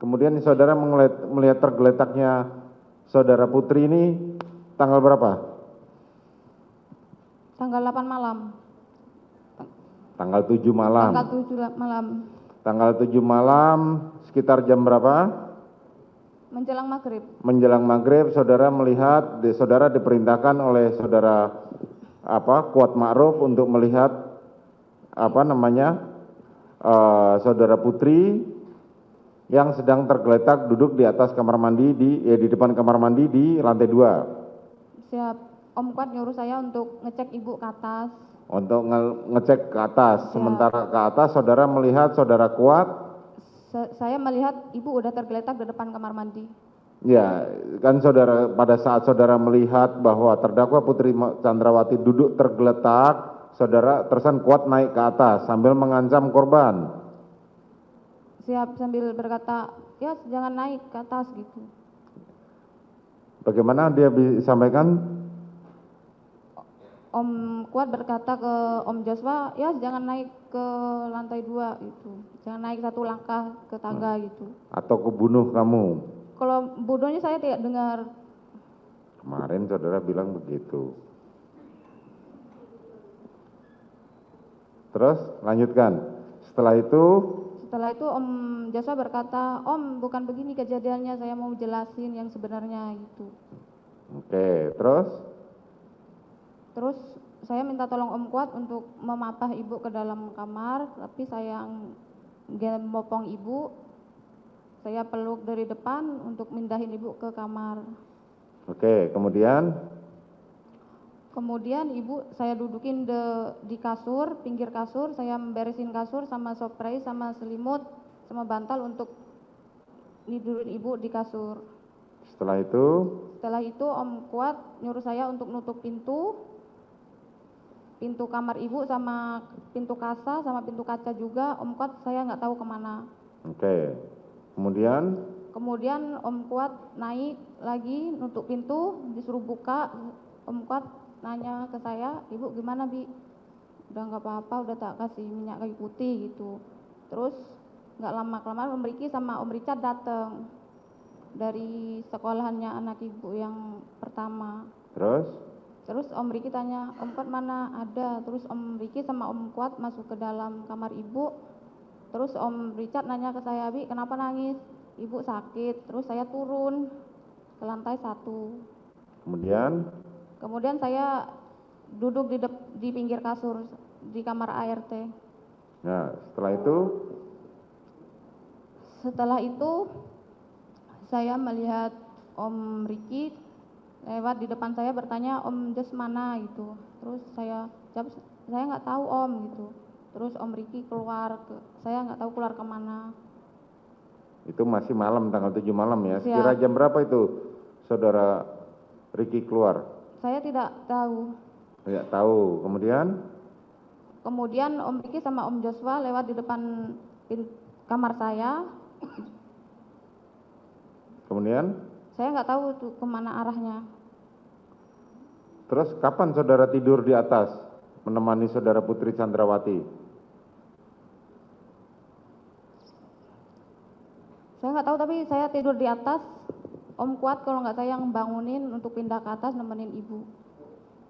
Kemudian saudara melihat tergeletaknya saudara Putri ini tanggal berapa? Tanggal 8 malam. Tanggal 7 malam. Tanggal 7 malam. Tanggal 7 malam sekitar jam berapa? Menjelang maghrib. Menjelang maghrib saudara melihat, saudara diperintahkan oleh saudara Kuat Ma'ruf untuk melihat saudara Putri yang sedang tergeletak duduk di atas kamar mandi di depan kamar mandi di lantai 2. Siap. Om Kuat nyuruh saya untuk ngecek ibu ke atas. Untuk ngecek ke atas. Siap. Sementara ke atas saudara melihat saudara Kuat. Saya melihat ibu udah tergeletak di depan kamar mandi. Ya, kan saudara pada saat saudara melihat bahwa terdakwa Putri Chandrawati duduk tergeletak, saudara terkesan Kuat naik ke atas sambil mengancam korban. Siap, sambil berkata, ya jangan naik ke atas gitu. Bagaimana dia disampaikan? Om Kuat berkata ke Om Joshua, ya jangan naik ke lantai 2 gitu. Jangan naik 1 langkah ke tangga gitu. Atau kebunuh kamu. Kalau bodohnya saya tidak dengar. Kemarin saudara bilang begitu. Terus lanjutkan. Setelah itu Om Joshua berkata, Om bukan begini kejadiannya, saya mau jelasin yang sebenarnya gitu. Oke, terus? Terus saya minta tolong Om Kuat untuk memapah ibu ke dalam kamar, tapi saya membopong ibu. Saya peluk dari depan untuk mindahin ibu ke kamar. Oke, kemudian? Kemudian ibu saya dudukin di kasur, pinggir kasur, saya beresin kasur sama spray sama selimut sama bantal untuk tidurin ibu di kasur. Setelah itu? Setelah itu Om Kuat nyuruh saya untuk nutup pintu kamar ibu sama pintu kasa sama pintu kaca juga. Om Kuat saya nggak tahu kemana. Oke, kemudian? Kemudian Om Kuat naik lagi nutup pintu, disuruh buka. Om Kuat nanya ke saya, ibu gimana Bi? Udah nggak apa-apa, udah tak kasih minyak kayu putih gitu. Terus nggak lama-kelamaan Om Riki sama Om Richard datang dari sekolahannya anak ibu yang pertama. Terus Om Riki tanya, Om Kuat mana? Ada. Terus Om Riki sama Om Kuat masuk ke dalam kamar ibu. Terus Om Richard nanya ke saya, Bi kenapa nangis? Ibu sakit. Terus saya turun ke lantai 1. Kemudian saya duduk di pinggir kasur di kamar ART. Nah, setelah itu? Setelah itu saya melihat Om Riki lewat di depan saya bertanya, Om Jos mana gitu. Terus saya jawab, saya nggak tahu Om gitu. Terus Om Riki keluar, saya nggak tahu keluar kemana. Itu masih malam, tanggal 7 malam ya. Siap. Sekira jam berapa itu saudara Riki keluar? Saya tidak tahu. Tidak tahu. Kemudian Om Riki sama Om Joshua lewat di depan kamar saya. Kemudian? Saya nggak tahu tuh kemana arahnya. Terus kapan saudara tidur di atas menemani saudara Putri Chandrawati? Saya nggak tahu, tapi saya tidur di atas. Om Kuat kalau nggak saya yang bangunin untuk pindah ke atas nemenin ibu.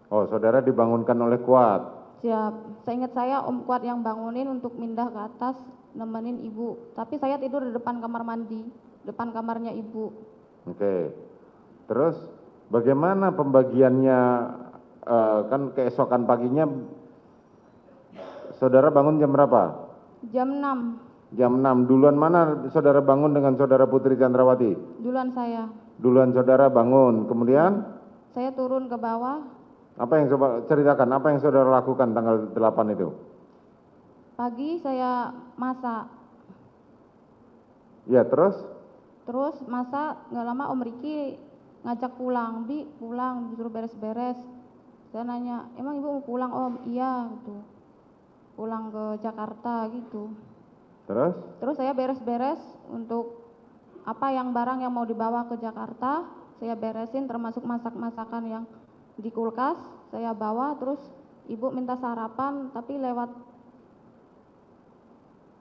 Oh, saudara dibangunkan oleh Kuat. Siap. Seingat saya Om Kuat yang bangunin untuk pindah ke atas nemenin ibu. Tapi saya tidur di depan kamar mandi, depan kamarnya ibu. Oke. Terus bagaimana pembagiannya, kan keesokan paginya saudara bangun jam berapa? Jam 6. Jam 6. Duluan mana saudara bangun dengan saudara Putri Chandrawati? Duluan saya. Duluan saudara bangun. Kemudian? Saya turun ke bawah. Apa yang coba ceritakan, apa yang saudara lakukan tanggal 8 itu? Pagi saya masak. Ya, terus? Terus masak, nggak lama Om Riki ngajak pulang. Bi, pulang, disuruh beres-beres. Saya nanya, emang ibu mau pulang Om? Iya gitu. Pulang ke Jakarta gitu. Terus saya beres-beres untuk apa yang barang yang mau dibawa ke Jakarta, saya beresin termasuk masak-masakan yang di kulkas, saya bawa. Terus ibu minta sarapan, tapi lewat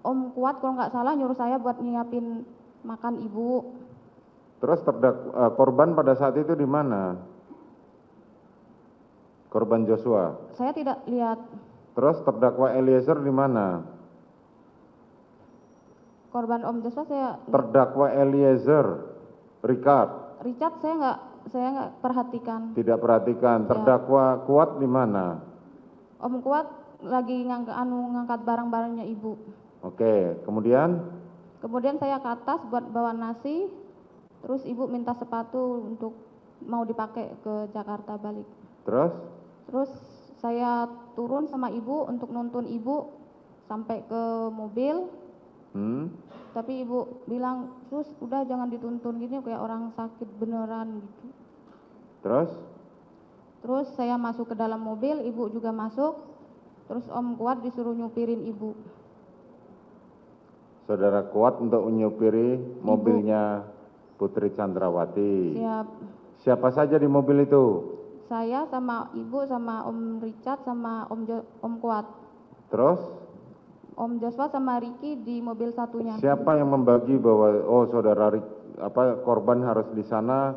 Om Kuat kalau nggak salah nyuruh saya buat nyiapin makan ibu. Terus korban pada saat itu di mana? Korban Joshua. Saya tidak lihat. Terus terdakwa Eliezer di mana? Korban Om Joshua saya. Terdakwa Eliezer, Richard. Richard saya nggak perhatikan. Tidak perhatikan. Terdakwa Kuat di mana? Om Kuat lagi ngangkat barang-barangnya ibu. Oke, kemudian? Kemudian saya ke atas buat bawa nasi, terus ibu minta sepatu untuk mau dipakai ke Jakarta balik. Terus? Terus saya turun sama ibu untuk nuntun ibu sampai ke mobil. Tapi ibu bilang, "Sus, udah jangan dituntun gini kayak orang sakit beneran gitu." Terus? Terus saya masuk ke dalam mobil, ibu juga masuk. Terus Om Kuat disuruh nyupirin ibu. Saudara Kuat untuk menyupiri mobilnya Putri Chandrawati. Siap. Siapa saja di mobil itu? Saya sama ibu sama Om Richard sama Om Kuat. Terus? Om Joshua sama Ricky di mobil satunya. Siapa yang membagi bahwa saudara korban harus di sana,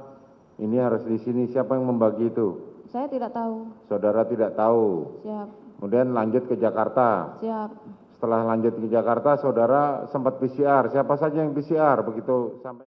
ini harus di sini? Siapa yang membagi itu? Saya tidak tahu. Saudara tidak tahu. Siap. Kemudian lanjut ke Jakarta. Siap. Setelah lanjut ke Jakarta, saudara sempat PCR. Siapa saja yang PCR begitu sampai